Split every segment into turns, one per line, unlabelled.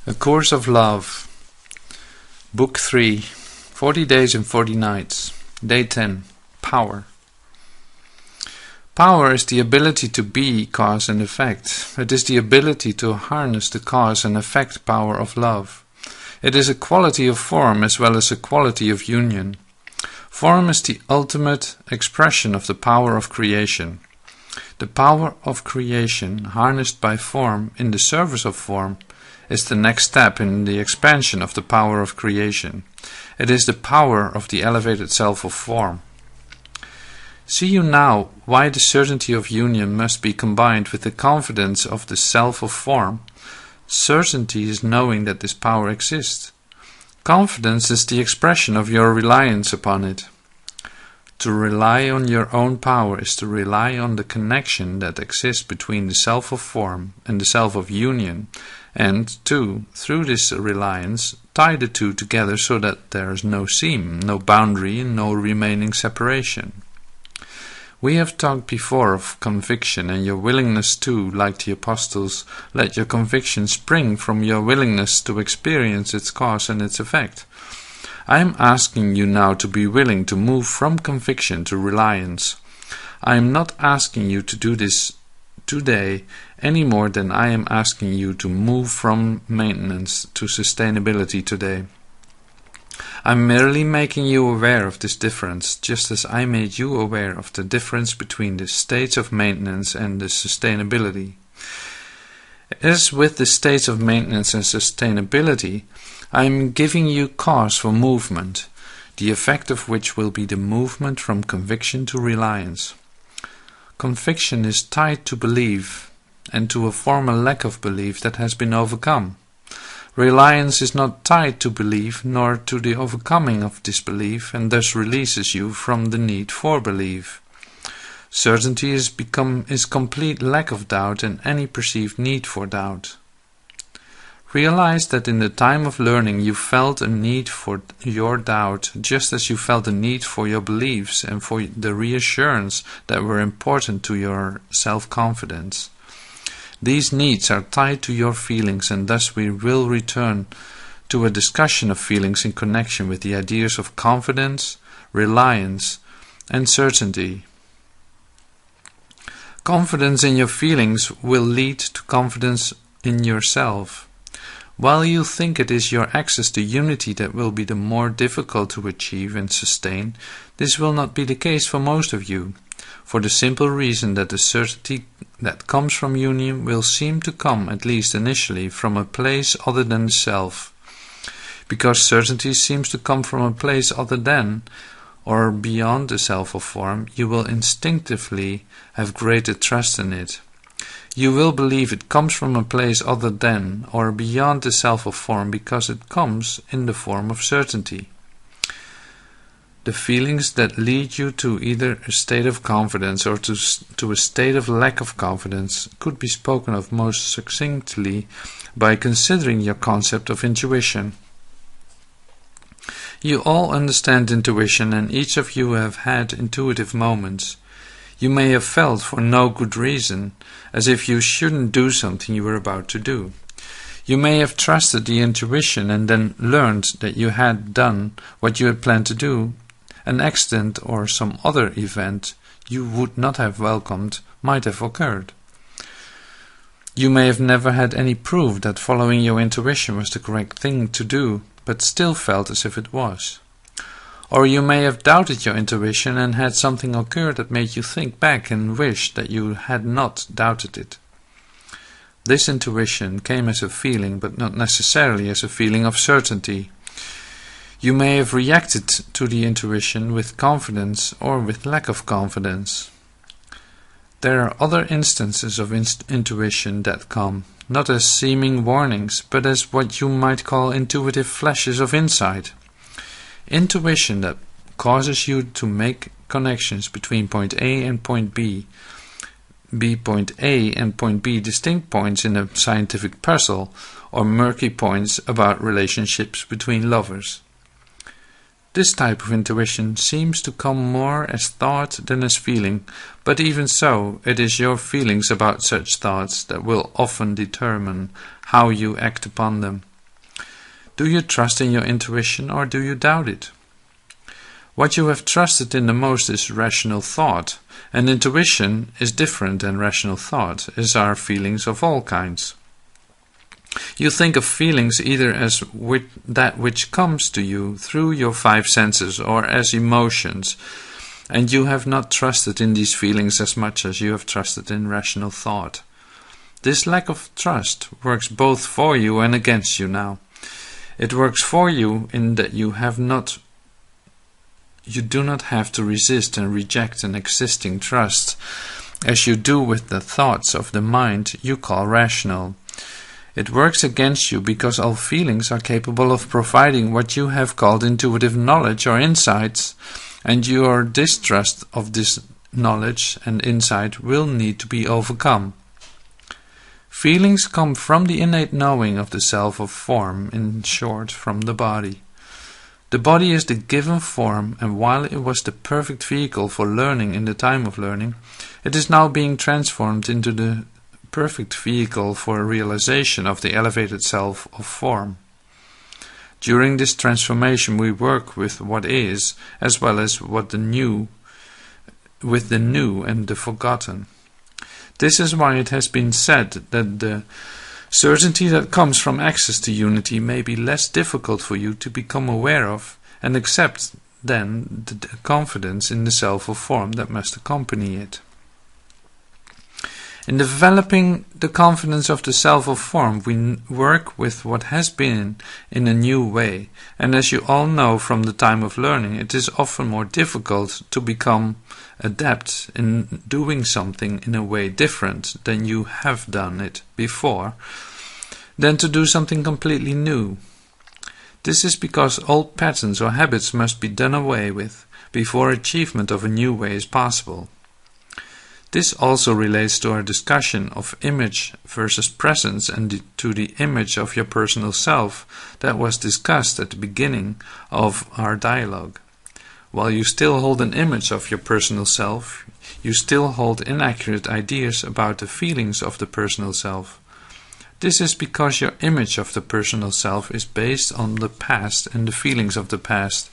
A Course of Love, Book 3, 40 Days and 40 Nights, Day 10, Power. Power is the ability to be cause and effect. It is the ability to harness the cause and effect power of love. It is a quality of form as well as a quality of union. Form is the ultimate expression of the power of creation. The power of creation, harnessed by form in the service of form, is the next step in the expansion of the power of creation. It is the power of the elevated self of form. See you now why the certainty of union must be combined with the confidence of the self of form. Certainty is knowing that this power exists. Confidence is the expression of your reliance upon it. To rely on your own power is to rely on the connection that exists between the self of form and the self of union, and to, through this reliance, tie the two together so that there is no seam, no boundary, and no remaining separation. We have talked before of conviction and your willingness to, like the apostles, let your conviction spring from your willingness to experience its cause and its effect. I am asking you now to be willing to move from conviction to reliance. I am not asking you to do this today any more than I am asking you to move from maintenance to sustainability today. I am merely making you aware of this difference, just as I made you aware of the difference between the states of maintenance and the sustainability. As with the states of maintenance and sustainability, I am giving you cause for movement, the effect of which will be the movement from conviction to reliance. Conviction is tied to belief, and to a former lack of belief that has been overcome. Reliance is not tied to belief, nor to the overcoming of disbelief, and thus releases you from the need for belief. Certainty is complete lack of doubt and any perceived need for doubt. Realize that in the time of learning you felt a need for your doubt, just as you felt a need for your beliefs and for the reassurance that were important to your self-confidence. These needs are tied to your feelings, and thus we will return to a discussion of feelings in connection with the ideas of confidence, reliance, and certainty. Confidence in your feelings will lead to confidence in yourself. While you think it is your access to unity that will be the more difficult to achieve and sustain, this will not be the case for most of you, for the simple reason that the certainty that comes from union will seem to come, at least initially, from a place other than the self. Because certainty seems to come from a place other than, or beyond the self of form, you will instinctively have greater trust in it. You will believe it comes from a place other than, or beyond the self of form, because it comes in the form of certainty. The feelings that lead you to either a state of confidence or to a state of lack of confidence could be spoken of most succinctly by considering your concept of intuition. You all understand intuition, and each of you have had intuitive moments. You may have felt, for no good reason, as if you shouldn't do something you were about to do. You may have trusted the intuition and then learned that you had done what you had planned to do. An accident or some other event you would not have welcomed might have occurred. You may have never had any proof that following your intuition was the correct thing to do, but still felt as if it was. Or you may have doubted your intuition and had something occur that made you think back and wish that you had not doubted it. This intuition came as a feeling, but not necessarily as a feeling of certainty. You may have reacted to the intuition with confidence or with lack of confidence. There are other instances of intuition that come, not as seeming warnings, but as what you might call intuitive flashes of insight. Intuition that causes you to make connections between point A and point B, point A and point B distinct points in a scientific puzzle, or murky points about relationships between lovers. This type of intuition seems to come more as thought than as feeling, but even so, it is your feelings about such thoughts that will often determine how you act upon them. Do you trust in your intuition or do you doubt it? What you have trusted in the most is rational thought, and intuition is different than rational thought, as are feelings of all kinds. You think of feelings either as that which comes to you through your five senses or as emotions, and you have not trusted in these feelings as much as you have trusted in rational thought. This lack of trust works both for you and against you now. It works for you in that you do not have to resist and reject an existing trust, as you do with the thoughts of the mind you call rational. It works against you because all feelings are capable of providing what you have called intuitive knowledge or insights, and your distrust of this knowledge and insight will need to be overcome. Feelings come from the innate knowing of the self of form, in short, from the body. The body is the given form, and while it was the perfect vehicle for learning in the time of learning, it is now being transformed into the perfect vehicle for realization of the elevated self of form. During this transformation we work with what is, as well as with the new and the forgotten. This is why it has been said that the certainty that comes from access to unity may be less difficult for you to become aware of and accept than the confidence in the self of form that must accompany it. In developing the confidence of the self of form, we work with what has been in a new way, and as you all know from the time of learning, it is often more difficult to become adept in doing something in a way different than you have done it before, than to do something completely new. This is because old patterns or habits must be done away with before achievement of a new way is possible. This also relates to our discussion of image versus presence and to the image of your personal self that was discussed at the beginning of our dialogue. While you still hold an image of your personal self, you still hold inaccurate ideas about the feelings of the personal self. This is because your image of the personal self is based on the past and the feelings of the past.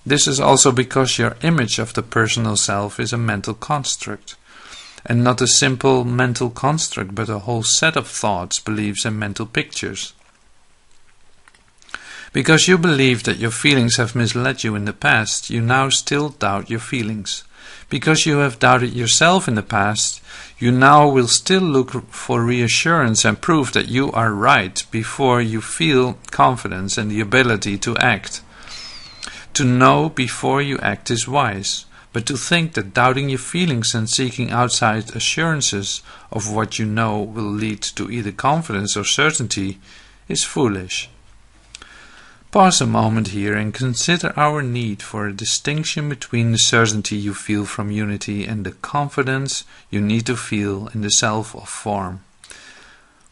This is also because your image of the personal self is a mental construct, and not a simple mental construct, but a whole set of thoughts, beliefs, and mental pictures. Because you believe that your feelings have misled you in the past, you now still doubt your feelings. Because you have doubted yourself in the past, you now will still look for reassurance and proof that you are right before you feel confidence and the ability to act. To know before you act is wise, but to think that doubting your feelings and seeking outside assurances of what you know will lead to either confidence or certainty is foolish. Pause a moment here and consider our need for a distinction between the certainty you feel from unity and the confidence you need to feel in the self of form.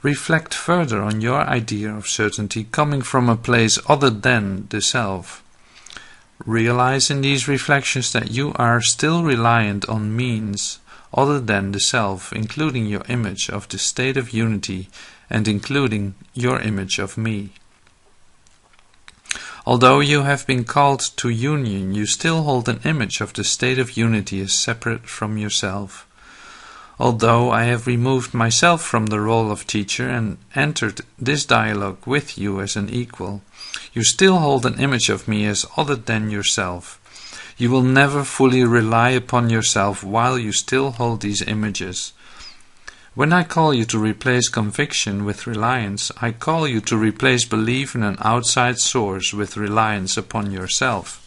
Reflect further on your idea of certainty coming from a place other than the self. Realize in these reflections that you are still reliant on means other than the self, including your image of the state of unity and including your image of me. Although you have been called to union, you still hold an image of the state of unity as separate from yourself. Although I have removed myself from the role of teacher and entered this dialogue with you as an equal, you still hold an image of me as other than yourself. You will never fully rely upon yourself while you still hold these images. When I call you to replace conviction with reliance, I call you to replace belief in an outside source with reliance upon yourself.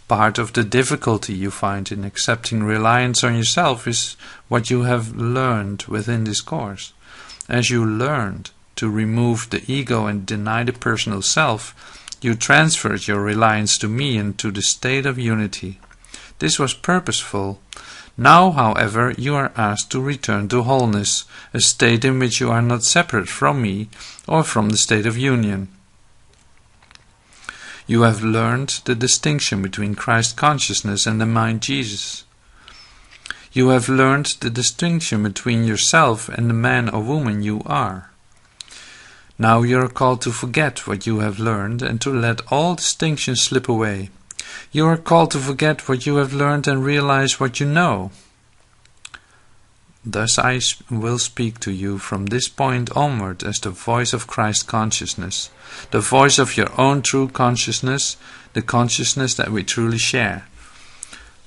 Part of the difficulty you find in accepting reliance on yourself is what you have learned within this course. As you learned to remove the ego and deny the personal self, you transferred your reliance to me and to the state of unity. This was purposeful. Now, however, you are asked to return to wholeness, a state in which you are not separate from me or from the state of union. You have learned the distinction between Christ consciousness and the mind Jesus. You have learned the distinction between yourself and the man or woman you are. Now you are called to forget what you have learned and to let all distinctions slip away. You are called to forget what you have learned and realize what you know. Thus I will speak to you from this point onward as the voice of Christ consciousness, the voice of your own true consciousness, the consciousness that we truly share.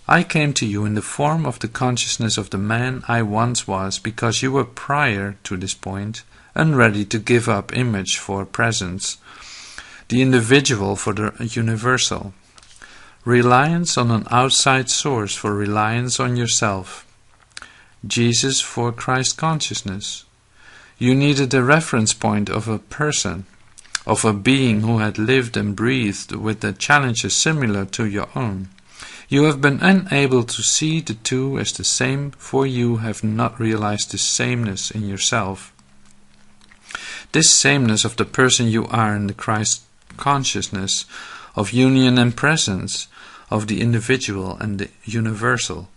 I came to you in the form of the consciousness of the man I once was, because you were prior to this point unready to give up image for presence, the individual for the universal, reliance on an outside source for reliance on yourself, Jesus for Christ consciousness. You needed a reference point of a person, of a being who had lived and breathed with the challenges similar to your own. You have been unable to see the two as the same, for you have not realized this sameness in yourself. This sameness of the person you are in the Christ consciousness, of union and presence, of the individual and the universal,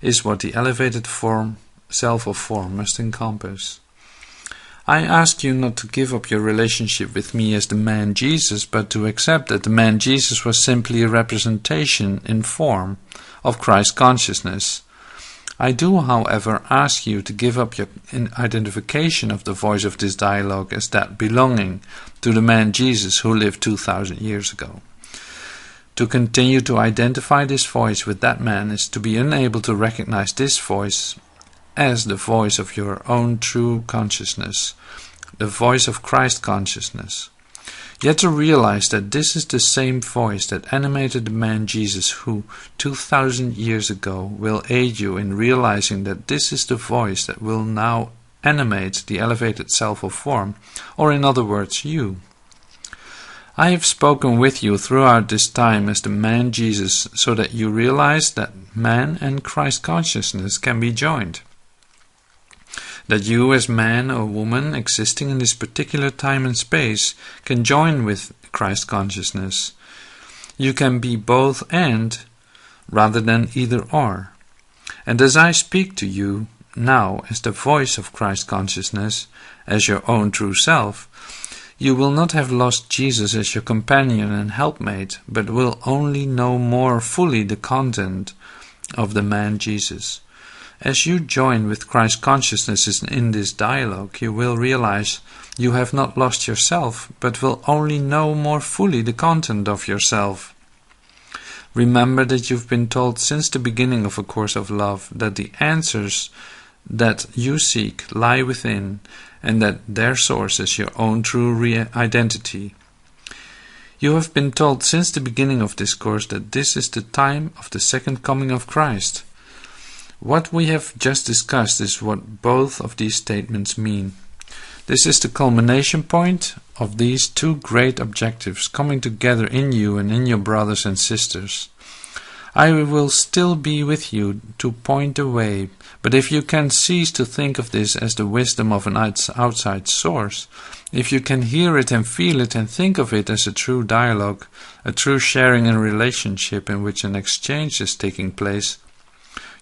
is what the elevated form, self of form, must encompass. I ask you not to give up your relationship with me as the man Jesus, but to accept that the man Jesus was simply a representation in form of Christ consciousness. I do, however, ask you to give up your identification of the voice of this dialogue as that belonging to the man Jesus who lived 2,000 years ago. To continue to identify this voice with that man is to be unable to recognize this voice as the voice of your own true consciousness, the voice of Christ consciousness. Yet to realize that this is the same voice that animated the man Jesus who 2,000 years ago will aid you in realizing that this is the voice that will now animate the elevated self of form, or in other words, you. I have spoken with you throughout this time as the man Jesus, so that you realize that man and Christ consciousness can be joined. That you as man or woman existing in this particular time and space can join with Christ consciousness. You can be both and, rather than either or. And as I speak to you now as the voice of Christ consciousness, as your own true self, you will not have lost Jesus as your companion and helpmate, but will only know more fully the content of the man Jesus. As you join with Christ consciousness in this dialogue, you will realize you have not lost yourself, but will only know more fully the content of yourself. Remember that you've been told since the beginning of A Course of Love that the answers that you seek lie within, and that their source is your own true identity. You have been told since the beginning of this course that this is the time of the second coming of Christ. What we have just discussed is what both of these statements mean. This is the culmination point of these two great objectives coming together in you and in your brothers and sisters. I will still be with you to point the way, but if you can cease to think of this as the wisdom of an outside source, if you can hear it and feel it and think of it as a true dialogue, a true sharing and relationship in which an exchange is taking place,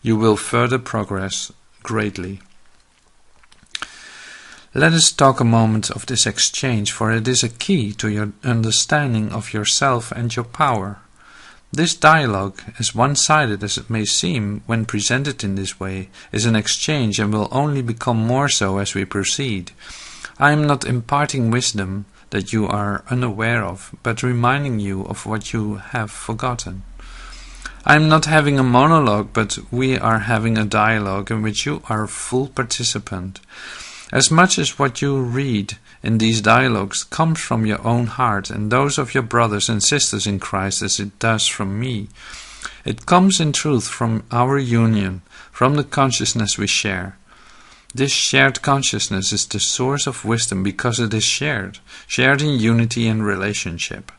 you will further progress greatly. Let us talk a moment of this exchange, for it is a key to your understanding of yourself and your power. This dialogue, as one-sided as it may seem when presented in this way, is an exchange and will only become more so as we proceed. I am not imparting wisdom that you are unaware of, but reminding you of what you have forgotten. I am not having a monologue, but we are having a dialogue in which you are a full participant. As much as what you read in these dialogues comes from your own heart and those of your brothers and sisters in Christ as it does from me, it comes in truth from our union, from the consciousness we share. This shared consciousness is the source of wisdom because it is shared in unity and relationship.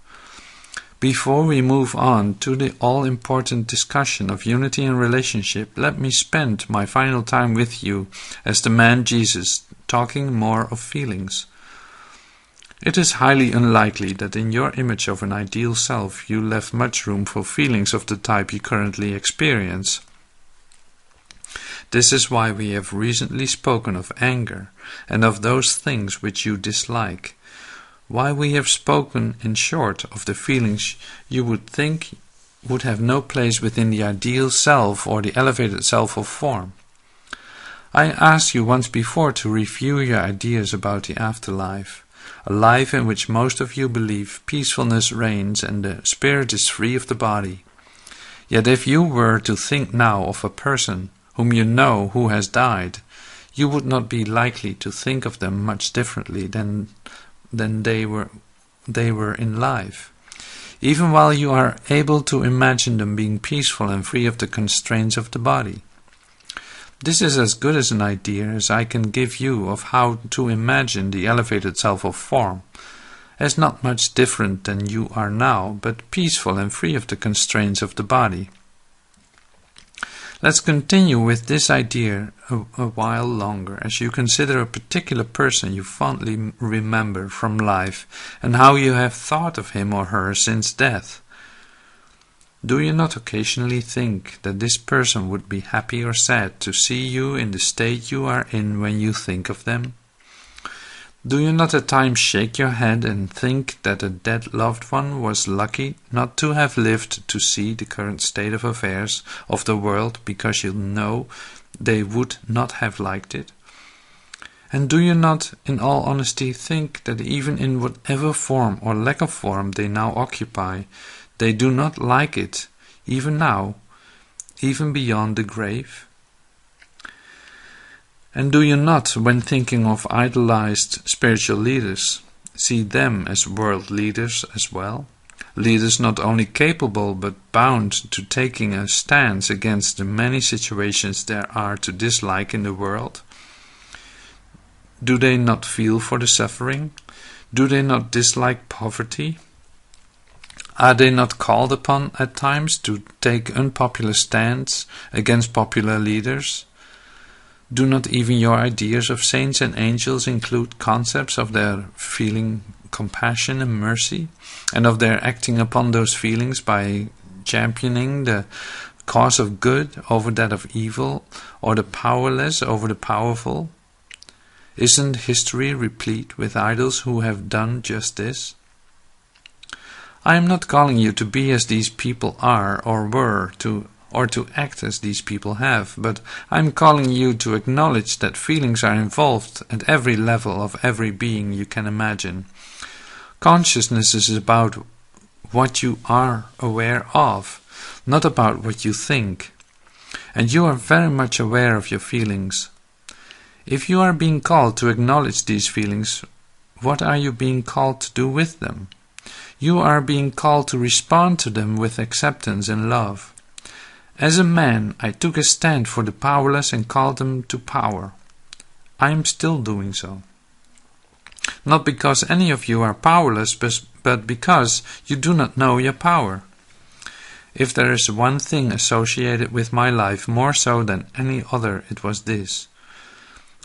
Before we move on to the all-important discussion of unity and relationship, let me spend my final time with you as the man Jesus, talking more of feelings. It is highly unlikely that in your image of an ideal self you left much room for feelings of the type you currently experience. This is why we have recently spoken of anger, and of those things which you dislike. Why we have spoken, in short, of the feelings you would think would have no place within the ideal self or the elevated self of form. I asked you once before to review your ideas about the afterlife, a life in which most of you believe peacefulness reigns and the spirit is free of the body. Yet if you were to think now of a person whom you know who has died, you would not be likely to think of them much differently than they were in life, even while you are able to imagine them being peaceful and free of the constraints of the body. This is as good as an idea as I can give you of how to imagine the elevated self of form, as not much different than you are now, but peaceful and free of the constraints of the body. Let's continue with this idea a while longer, as you consider a particular person you fondly remember from life, and how you have thought of him or her since death. Do you not occasionally think that this person would be happy or sad to see you in the state you are in when you think of them? Do you not at times shake your head and think that a dead loved one was lucky not to have lived to see the current state of affairs of the world, because you know they would not have liked it? And do you not, in all honesty, think that even in whatever form or lack of form they now occupy, they do not like it, even now, even beyond the grave? And do you not, when thinking of idolized spiritual leaders, see them as world leaders as well? Leaders not only capable but bound to taking a stance against the many situations there are to dislike in the world? Do they not feel for the suffering? Do they not dislike poverty? Are they not called upon at times to take unpopular stands against popular leaders? Do not even your ideas of saints and angels include concepts of their feeling compassion and mercy, and of their acting upon those feelings by championing the cause of good over that of evil, or the powerless over the powerful? Isn't history replete with idols who have done just this? I am not calling you to be as these people are or were, or to act as these people have, but I am calling you to acknowledge that feelings are involved at every level of every being you can imagine. Consciousness is about what you are aware of, not about what you think, and you are very much aware of your feelings. If you are being called to acknowledge these feelings, what are you being called to do with them? You are being called to respond to them with acceptance and love. As a man, I took a stand for the powerless and called them to power. I am still doing so. Not because any of you are powerless, but because you do not know your power. If there is one thing associated with my life more so than any other, it was this.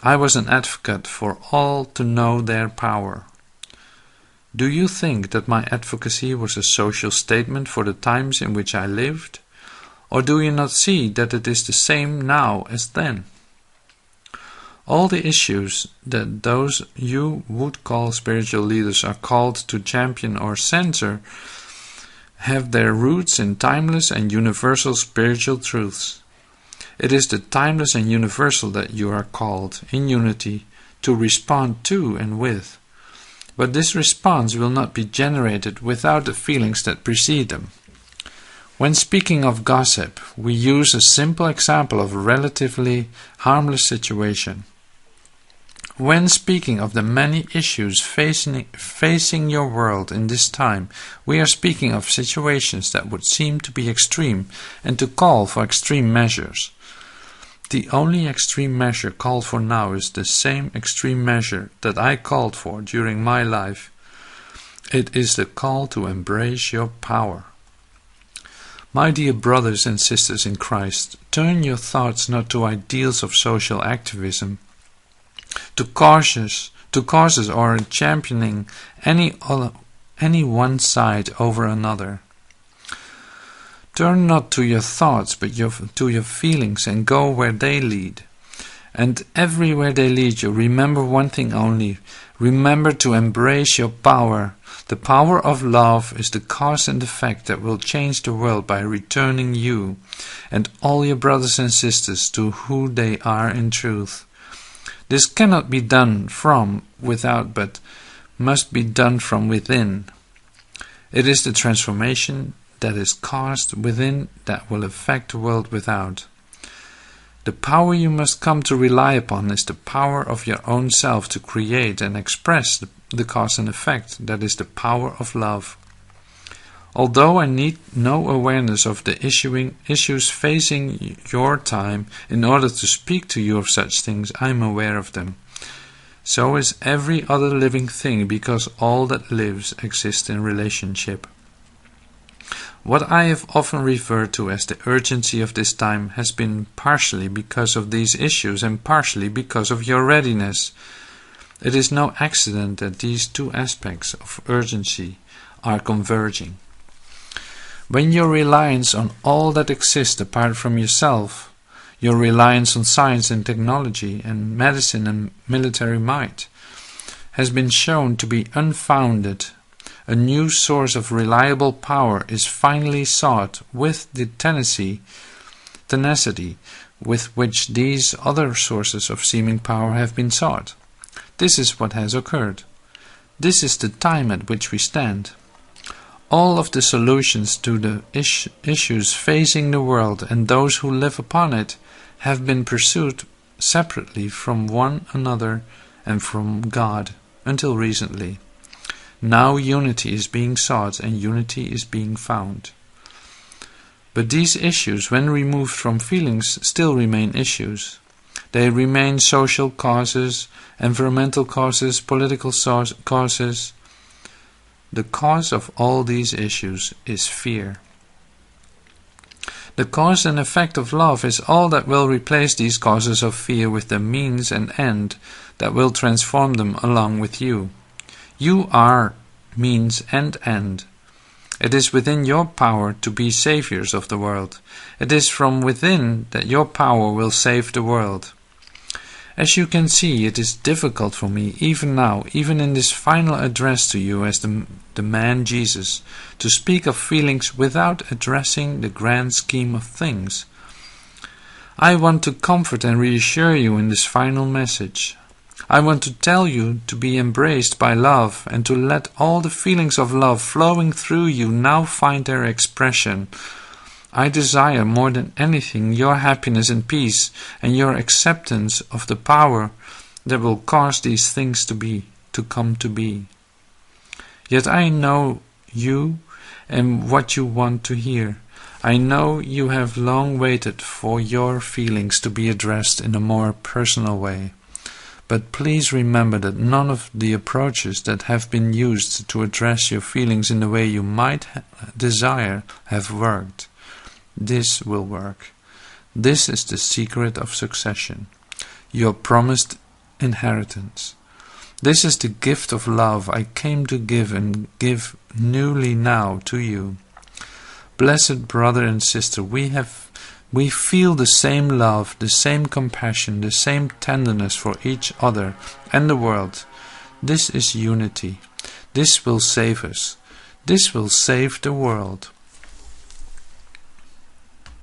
I was an advocate for all to know their power. Do you think that my advocacy was a social statement for the times in which I lived? Or do you not see that it is the same now as then? All the issues that those you would call spiritual leaders are called to champion or censor have their roots in timeless and universal spiritual truths. It is the timeless and universal that you are called, in unity, to respond to and with. But this response will not be generated without the feelings that precede them. When speaking of gossip, we use a simple example of a relatively harmless situation. When speaking of the many issues facing your world in this time, we are speaking of situations that would seem to be extreme and to call for extreme measures. The only extreme measure called for now is the same extreme measure that I called for during my life. It is the call to embrace your power. My dear brothers and sisters in Christ, turn your thoughts not to ideals of social activism, to causes or championing any one side over another. Turn not to your thoughts, but to your feelings, and go where they lead. And everywhere they lead you, remember one thing only. Remember to embrace your power. The power of love is the cause and effect that will change the world by returning you and all your brothers and sisters to who they are in truth. This cannot be done from without, but must be done from within. It is the transformation that is caused within that will affect the world without. The power you must come to rely upon is the power of your own self to create and express the cause and effect, that is the power of love. Although I need no awareness of the issues facing your time in order to speak to you of such things, I am aware of them. So is every other living thing, because all that lives exists in relationship. What I have often referred to as the urgency of this time has been partially because of these issues and partially because of your readiness. It is no accident that these two aspects of urgency are converging. When your reliance on all that exists apart from yourself, your reliance on science and technology and medicine and military might, has been shown to be unfounded, a new source of reliable power is finally sought with the tenacity with which these other sources of seeming power have been sought. This is what has occurred. This is the time at which we stand. All of the solutions to the issues facing the world and those who live upon it have been pursued separately from one another and from God until recently. Now unity is being sought and unity is being found. But these issues, when removed from feelings, still remain issues. They remain social causes, environmental causes, political causes. The cause of all these issues is fear. The cause and effect of love is all that will replace these causes of fear with the means and end that will transform them along with you. You are means and end. It is within your power to be saviors of the world. It is from within that your power will save the world. As you can see, it is difficult for me, even now, even in this final address to you as the man Jesus, to speak of feelings without addressing the grand scheme of things. I want to comfort and reassure you in this final message. I want to tell you to be embraced by love and to let all the feelings of love flowing through you now find their expression. I desire more than anything your happiness and peace and your acceptance of the power that will cause these things to come to be. Yet I know you and what you want to hear. I know you have long waited for your feelings to be addressed in a more personal way. But please remember that none of the approaches that have been used to address your feelings in the way you might desire have worked. This will work. This is the secret of succession, your promised inheritance. This is the gift of love I came to give and give newly now to you. Blessed brother and sister, we feel the same love, the same compassion, the same tenderness for each other and the world. This is unity. This will save us. This will save the world.